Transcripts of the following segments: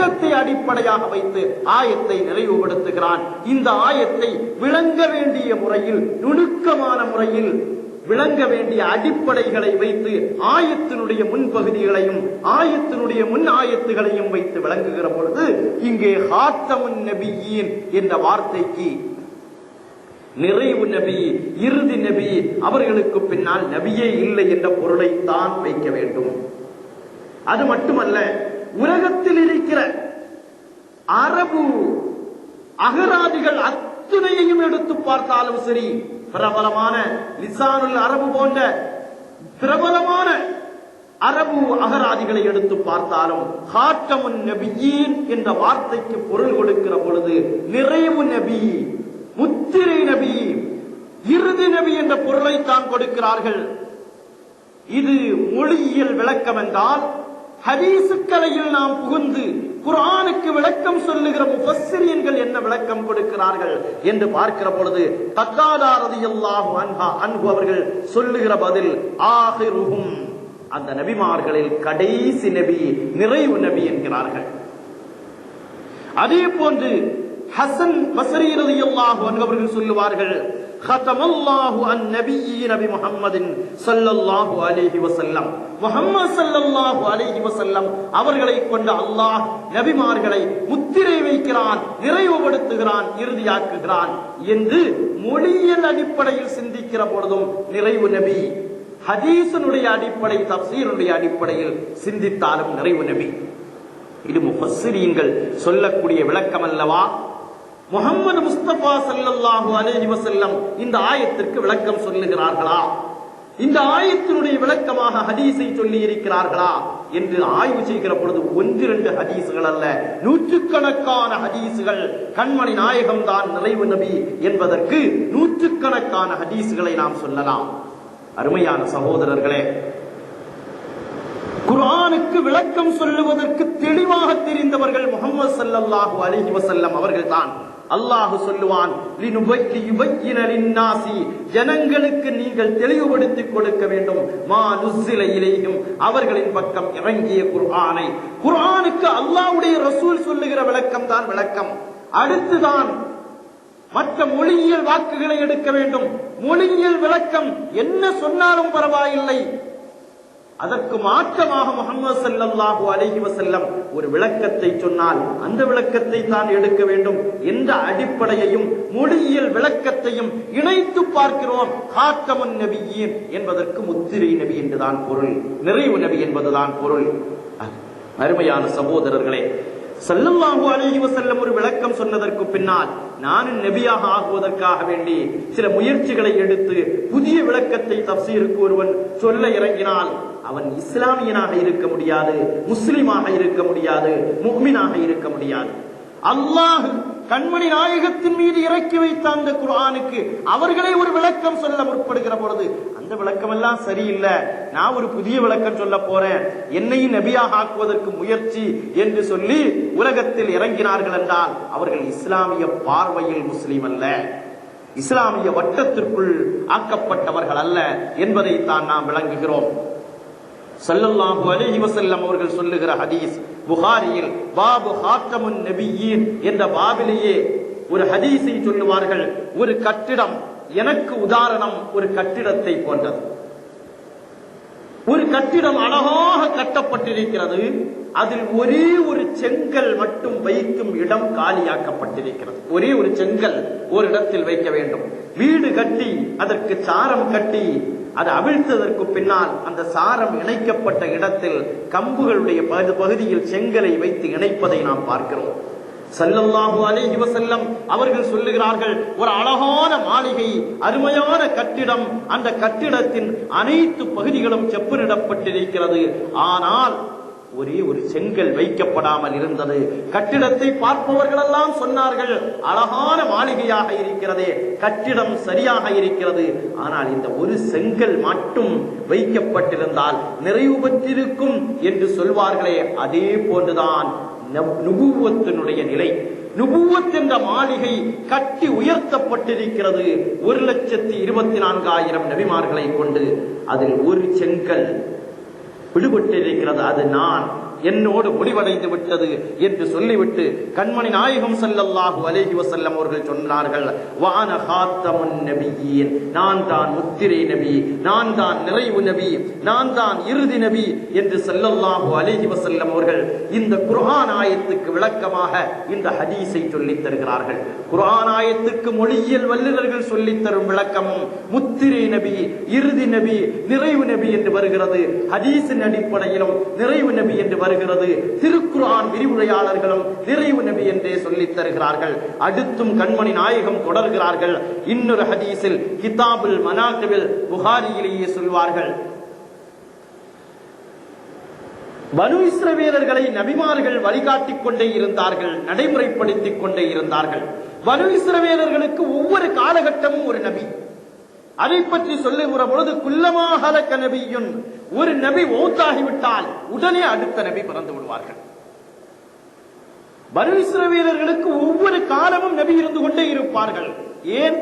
சட்டத்தை அடிப்படையாக வைத்து ஆயத்தை நிறைவுபடுத்துகிறான். இந்த ஆயத்தை விளங்க வேண்டிய முறையில், நுணுக்கமான முறையில் விளங்க வேண்டிய அடிப்படைகளை வைத்து ஆயத்தினுடைய முன்பகுதிகளையும் ஆயத்தினுடைய முன் ஆயத்துகளையும் வைத்து விளங்குகிற பொழுது இங்கே ஹாத்தமுன் நபியீன் என்ற வார்த்தைக்கு நிறைவு நபி, இறுதி நபி, அவர்களுக்கு பின்னால் நபியே இல்லை என்ற பொருளைத்தான் வைக்க வேண்டும். அது மட்டுமல்ல, உலகத்தில் இருக்கிற அரபு அகராதிகள் அத்துணையையும் எடுத்து பார்த்தாலும் சரி, பிரபலமான லிசானுல் அரபு போன்ற பிரபலமான அரபு அகராதிகளை எடுத்து பார்த்தாலும் ஹாத்தமுன் நபியீன் என்ற வார்த்தைக்கு பொருள் கொடுக்கிற பொழுது நிறைவு நபி, முத்திரை நபி, இறுதி நபி என்ற பொருளைத்தான் கொடுக்கிறார்கள். இது மொழியியல் விளக்கம் என்றால், ஹதீசுக்கலையில் நாம் புகுந்து குர்ஆனுக்கு விளக்கம் சொல்லுகிற முஃபஸ்ஸிரீன்கள் என்ன விளக்கம் கொடுக்கிறார்கள் என்று பார்க்கிற பொழுது கத்தாதா ரலியல்லாஹு அன்ஹு அவர்கள் சொல்லுகிற பதில் ஆகிருஹும், அந்த நபிமார்களில் கடைசி நபி, நிறைவு நபி என்கிறார்கள். அதே போன்று ஹசன் பஸ்ரி ரலியல்லாஹு அன்ஹு அவர்கள் சொல்லுவார்கள், ختمallahu an-nabiyyin bi Muhammadin sallallahu alayhi wa sallam, Muhammad ஸல்லல்லாஹு அலைஹி வஸல்லம் அவர்களை கொண்ட அல்லாஹ் நபிமார்களை முத்திரை வைக்கிறான், நிறைவுபடுத்துகிறான், இறுதியாக்குகிறான் என்று மொழியியல் அடிப்படையில் சிந்திக்கிற பொழுதும் நிறைவு நபி, ஹதீஸினுடைய அடிப்படை, தஃசீருடைய அடிப்படையில் சிந்தித்தாலும் நிறைவு நபி. இது முஃபஸ்ஸிரீன்கள் சொல்லக்கூடிய விளக்கம் அல்லவா? முஹம்மது முஸ்தபா ஸல்லல்லாஹு அலைஹி வஸல்லம் இந்த ஆயத்திற்கு விளக்கம் சொல்லுகிறார்களா? இந்த ஆயத்தினுடைய விளக்கமாக ஹதீஸை சொல்லி இருக்கிறார்களா என்று ஆய்வு செய்கிற பொழுது 1-2 ஹதீசுகள் அல்ல, நூற்றுக்கணக்கான ஹதீசுகள். கண்மணி நாயகம் தான் நிறைவு நபி என்பதற்கு நூற்றுக்கணக்கான ஹதீசுகளை நாம் சொல்லலாம். அருமையான சகோதரர்களே, குர்ஆனுக்கு விளக்கம் சொல்லுவதற்கு தெளிவாக தெரிந்தவர்கள் முஹம்மது ஸல்லல்லாஹு அலைஹி வஸல்லம் அவர்கள் தான். அல்லாஹ் சொல்லுவான், ஜனங்களுக்கு நீங்கள் தெளிவுபடுத்திக் கொடுக்க வேண்டும், மா நுஸ்ஸில இலைஹிம், அவர்களின் பக்கம் இறங்கிய குர்ஆனை. குர்ஆனுக்கு அல்லாஹ்வுடைய ரசூல் சொல்லுகிற விளக்கம் தான் விளக்கம். அடுத்துதான் மற்ற மொழியியல் வாக்குகளை எடுக்க வேண்டும். மொழியியல் விளக்கம் என்ன சொன்னாலும் பரவாயில்லை, அதற்கு மாற்றமாக முஹம்மது ஸல்லல்லாஹு அலைஹி வஸல்லம் ஒரு விளக்கத்தை சொன்னால் அந்த விளக்கத்தை தான் எடுக்க வேண்டும் என்ற அடிப்படையையும் மொழியியல் விளக்கத்தையும் இணைத்து பார்க்கிறோம். ஹாத்தமுன் நபியீன் என்பதற்கு முத்திரை நபி என்றுதான் பொருள், நிறைவு நபி என்பதுதான் பொருள். அருமையான சகோதரர்களே, ஸல்லல்லாஹு அலைஹி வஸல்லம் ஒரு விளக்கம் சொன்னதற்கு பின்னால் நானும் நபியாக ஆகுவதற்காக வேண்டி சில முயற்சிகளை எடுத்து புதிய விளக்கத்தை தஃசீருக்கு ஒருவன் சொல்ல இறங்கினால் அவன் இஸ்லாமியனாக இருக்க முடியாது, முஸ்லிமாக இருக்க முடியாது, முஃமினாக இருக்க முடியாது. அல்லாஹ் கண்மணி நாயகத்தின் மீது இறக்கி வைத்த அந்த குர்ஆனுக்கு அவர்களே ஒரு விளக்கம் சொல்ல முற்படுகிற பொழுது அந்த விளக்கம் எல்லாம் சரியில்லை, நான் ஒரு புதிய விளக்கம் சொல்ல போறேன், என்னையும் நபியாக ஆக்குவதற்கு முயற்சி என்று சொல்லி உலகத்தில் இறங்கினார்கள் என்றால் அவர்கள் இஸ்லாமிய பார்வையில் முஸ்லிம் அல்ல, இஸ்லாமிய வட்டத்திற்குள் ஆக்கப்பட்டவர்கள் அல்ல என்பதை தான் நாம் விளங்குகிறோம். ஸல்லல்லாஹு அலைஹி வஸல்லம் அவர்கள் சொல்லுகிற ஹதீஸ் புகாரியில் பாபு ஹாத்தமுன் நபியீன் என்ற பாபிலேயே ஒரு ஹதீஸை சொல்லுவார்கள். ஒரு கட்டிடம், எனக்கு உதாரணம் ஒரு கட்டிடத்தை போன்றது. ஒரு கட்டிடம் அழகாக கட்டப்பட்டிருக்கிறது, அதில் ஒரே ஒரு செங்கல் மட்டும் வைக்கும் இடம் காலியாக்கப்பட்டிருக்கிறது. ஒரே ஒரு செங்கல் ஒரு இடத்தில் வைக்க வேண்டும். வீடு கட்டி அதற்கு சாரம் கட்டி அதை அவிழ்த்ததற்கு பின்னால் அந்த சாரம் இணைக்கப்பட்ட இடத்தில் கம்புகளுடைய பகுதியில் செங்கலை வைத்து இணைப்பதை நாம் பார்க்கிறோம். ஸல்லல்லாஹு அலைஹி வஸல்லம் அவர்கள் சொல்லுகிறார்கள், ஒரு அழகான மாளிகை, அருமையான கட்டிடம், அந்த கட்டிடத்தின் அனைத்து பகுதிகளும் செப்பனிடப்பட்டிருக்கிறது, ஆனால் ஒரே ஒரு செங்கல் வைக்கப்படாமல் இருந்தது. கட்டிடத்தை பார்ப்பவர்கள் எல்லாம் சொன்னார்கள், அழகான மாளிகையாக இருக்கிறதே, கட்டிடம் சரியாக இருக்கிறது, ஆனால் இந்த ஒரு செங்கல் மட்டும் வைக்கப்பட்டிருந்தால் நிறைவு பெற்றிருக்கும் என்று சொல்வார்களே, அதே போன்றுதான் நுபுவத்தினுடைய நிலை. நுபுவத் என்ற மாளிகை கட்டி உயர்த்தப்பட்டிருக்கிறது 1,24,000 நபிமார்களை கொண்டு. அதில் ஒரு செங்கல் விடுபட்டிருக்கிறது, அது நான் என்னோடு முடிவடைந்து விட்டது என்று சொல்லிவிட்டு கண்மணி நாயகம் ஸல்லல்லாஹு அலைஹி வஸல்லம் அவர்கள் சொன்னார்கள், வான ஹாத்தமுன் நபியீன், நான் தான் முத்திரை நபி, நான் தான் நிறைவு நபி, நான் தான் இறுதி நபி என்று ஸல்லல்லாஹு அலைஹி வஸல்லம் அவர்கள் இந்த குர்ஆன் ஆயத்துக்கு விளக்கமாக இந்த ஹதீஸை சொல்லித் தருகிறார்கள். குர்ஆன் ஆயத்துக்கு மொழியியல் வல்லுநர்கள் சொல்லித் தரும் விளக்கமும் முத்திரை நபி, இறுதி நபி, நிறைவு நபி என்று வருகிறது. ஹதீஸின் அடிப்படையிலும் நிறைவு நபி என்று வருகிறது. திருக்குர்ஆன் விரிவுரையாளர்களும் நிறைவு நபி என்றே சொல்லித் தருகிறார்கள். அடுத்தும் கண்மணி நாயகம் தொடர்கிறார்கள். இன்னொரு ஹதீஸில் கிதாபுல் மனாகிபில் புகாரியிலேயே சொல்வார்கள், பனு இஸ்ரவேலர்களை நபிமார்கள் வழிகாட்டிக் கொண்டே இருந்தார்கள், நடைமுறைப்படுத்திக் கொண்டே இருந்தார்கள். பனு இஸ்ரவேலர்களுக்கு ஒவ்வொரு காலகட்டமும் ஒரு நபி. அதை பற்றி சொல்லுகிற பொழுது குல்லமா ஹலக நபியுன், ஒரு நபி மௌத்தாகிவிட்டால் உடனே அடுத்த நபி பிறந்து விடுவார்கள். பனு இஸ்ரவேலர்களுக்கு ஒவ்வொரு காலமும் நபி இருந்து கொண்டே இருப்பார்கள். ஏன்?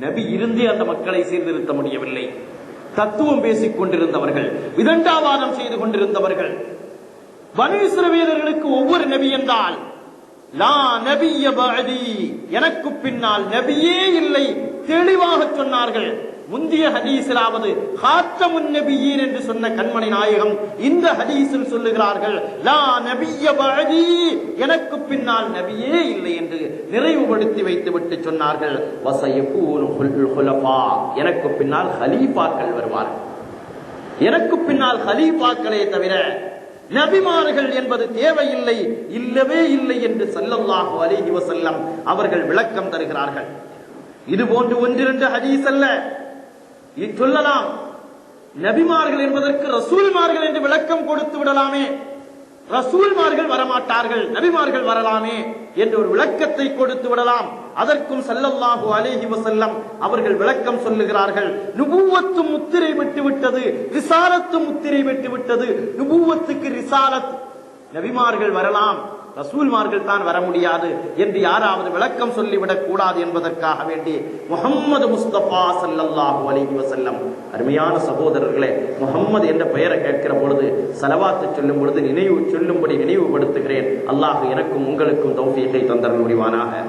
நபி இருந்தே அந்த மக்களை சீர்திருத்த முடியவில்லை. தத்துவம் பேசிக் கொண்டிருந்தவர்கள், விதண்டாவாதம் செய்து கொண்டிருந்தவர்கள். பனு இஸ்ரவேலர்களுக்கு ஒவ்வொரு நபி என்றால் லா நபிய பஅதி, எனக்கு பின்னால் நபியே இல்லை, தெளிவாக சொன்னார்கள். முந்திய ஹதீஸிலாவது ஹாத்தமுன் நபியீன் என்று சொன்ன கண்மணி நாயகம் இந்த ஹதீஸில் சொல்லுகிறார்கள், லா நபிய பஅதி, எனக்கு பின்னால் நபியே இல்லை என்று நிறைவுபடுத்தி வைத்துவிட்டு சொன்னார்கள். வஸயகூனு ஹுலஃபா, எனக்கு பின்னால் ஹலீஃபாக்கள் வருவார்கள். எனக்கு பின்னால் ஹலீஃபாக்களே தவிர நபிமார்கள் என்பது தேவையில்லை, இல்லவே இல்லை என்று ஸல்லல்லாஹு அலைஹி வஸல்லம் அவர்கள் விளக்கம் தருகிறார்கள். இது போன்று ஒன்றிரண்டு ஹதீஸ் அல்ல, சொல்லலாம். நபிமார்கள் என்பதற்கு ரசூல்மார்கள் என்று விளக்கம் கொடுத்து விடலாமே. ரசூல்மார்கள் வரமாட்டார்கள், நபிமார்கள் வரலாமே என்று ஒரு விளக்கத்தை கொடுத்து விடலாம். அதற்கும் ஸல்லல்லாஹு அலைஹி வஸல்லம் அவர்கள் விளக்கம் சொல்லுகிறார்கள். நுபுவத்து முத்திரை விட்டுவிட்டது, ரிசாலத்து முத்திரை விட்டுவிட்டது. நுபுவத்துக்கு ரிசாலத், நபிமார்கள் வரலாம், ரசூல்மார்கள் தான் வர முடியாது என்று யாராவது விளக்கம் சொல்லிவிடக் கூடாது என்பதற்காக வேண்டி முஹம்மது முஸ்தபா ஸல்லல்லாஹு அலைஹி வஸல்லம், அருமையான சகோதரர்களே, முஹம்மது என்ற பெயரை கேட்கிற பொழுது, ஸலவாத்து சொல்லும் பொழுது சொல்லும்படி நினைவுபடுத்துகிறேன். அல்லாஹ் எனக்கும் உங்களுக்கும் தௌஃபீகை தந்தருள் புரிவானாக.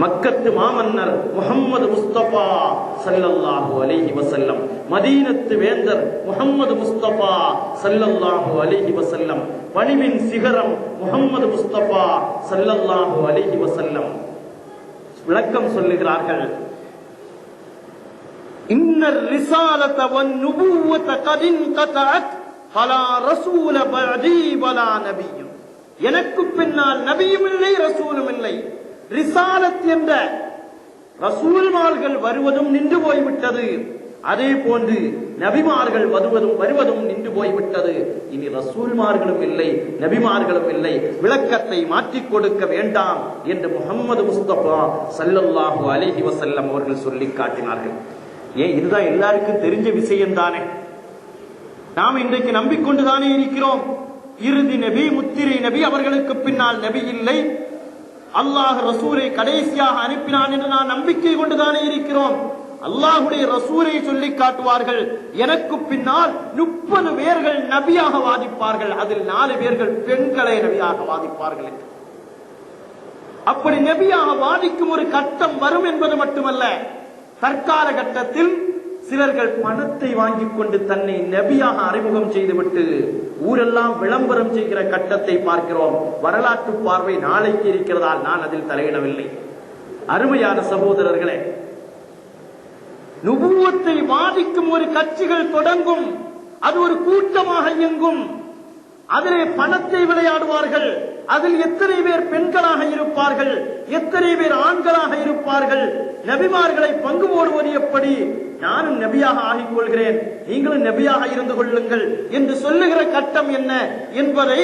மக்கத்து மாமன்னர் முஹம்மது முஸ்தபா ஸல்லல்லாஹு அலைஹி வஸல்லம், மதீனத்து வேந்தர் முஹம்மது முஸ்தபா ஸல்லல்லாஹு அலைஹி வஸல்லம், பணிவின் சிகரம் முஹம்மது முஸ்தபா ஸல்லல்லாஹு அலைஹி வஸல்லம் விளக்கம் சொல்லுகிறார்கள். இன்னர் ரிசாலத வன் நுபுவத கத் இன்கதஅத் ஃபலா ரசூல பஅதி வலா நபியு, எனக்கு பின்னால் நபியும் இல்லை, ரசூலும் இல்லை. ரிசாலத் என்ற ரசூல்மார்கள் வருவதும் நின்று போய்விட்டது. அதே போன்று நபிமார்கள் வருவதும் நின்று போய்விட்டது. இனி ரசூல்மார்களும் இல்லை, நபிமார்களும் இல்லை. விளக்கத்தை மாற்றிக் கொடுக்க வேண்டாம் என்று முஹம்மது முஸ்தபா ஸல்லல்லாஹு அலைஹி வஸல்லம் அவர்கள் சொல்லி காட்டினார்கள். ஏன், இதுதான் எல்லாருக்கும் தெரிஞ்ச விஷயம் தானே. நாம் இன்றைக்கு நம்பிக்கொண்டுதானே இருக்கிறோம். இறுதி நபி, முத்திரை நபி, அவர்களுக்கு பின்னால் நபி இல்லை, அல்லாஹ் ரசூலை கடைசியாக அனுப்பினான் என்று நான் நம்பிக்கை கொண்டுதானே இருக்கிறோம். அல்லாஹுடைய ரசூலை சொல்லி காட்டுவார்கள், எனக்கு பின்னால் 30 பேர்கள் நபியாக வாதிப்பார்கள், அதில் 4 பேர்கள் பெண்களை நபியாக வாதிப்பார்கள். அப்படி நபியாக வாதிக்கும் ஒரு கட்டம் வரும் என்பது மட்டுமல்ல, தற்கால கட்டத்தில் சிலர்கள் பணத்தை வாங்கிக் கொண்டு தன்னை நபியாக அறிமுகம் செய்துவிட்டு ஊரெல்லாம் விளம்பரம் செய்கிற கட்டத்தை பார்க்கிறோம். வரலாற்று பார்வை நாளைக்கு இருக்கிறதால் நான் அதில் தலையிடவில்லை. அருமையான சகோதரர்களே, நுபுவத்தை வாதிக்கும் ஒரு கட்சிகள் தொடங்கும், அது ஒரு கூட்டமாக இயங்கும். அதிலே பணத்தை விளையாடுவார்கள். அதில் எத்தனை பேர் பெண்களாக இருப்பார்கள், எத்தனை பேர் ஆண்களாக இருப்பார்கள். நபிமார்களை பங்கு போடுவது எப்படி? நானும் நபியாக ஆகிக் கொள்கிறேன், நீங்களும் நபியாக இருந்து கொள்ளுங்கள் என்று சொல்லுகிற கட்டம் என்ன என்பதை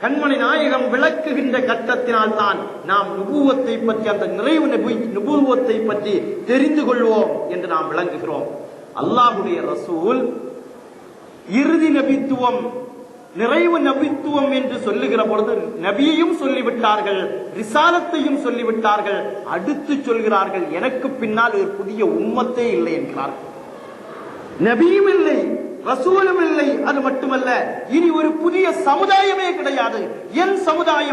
கண்மணி நாயகம் விளக்குகின்ற கட்டத்தினால் தான் நாம் நுபுவத்தை பற்றி, அந்த நிறைவு நுபுவத்தை பற்றி தெரிந்து கொள்வோம் என்று நாம் விளங்குகிறோம். அல்லாஹ்வுடைய ரசூல் இறுதி நபித்துவம், நிறைவு நபித்துவம் என்று சொல்லுகிற பொழுது நபியையும் சொல்லிவிட்டார்கள், ரிசாலத்தையும் சொல்லிவிட்டார்கள். அடுத்து சொல்கிறார்கள், எனக்கு பின்னால் ஒரு புதிய உம்மத்தே இல்லை என்கிறார்கள். நபியும் இல்லை, ரசூலும் இல்லை. அது மட்டுமல்ல, இனி ஒரு புதிய சமுதாயமே கிடையாது. என் சமுதாயம்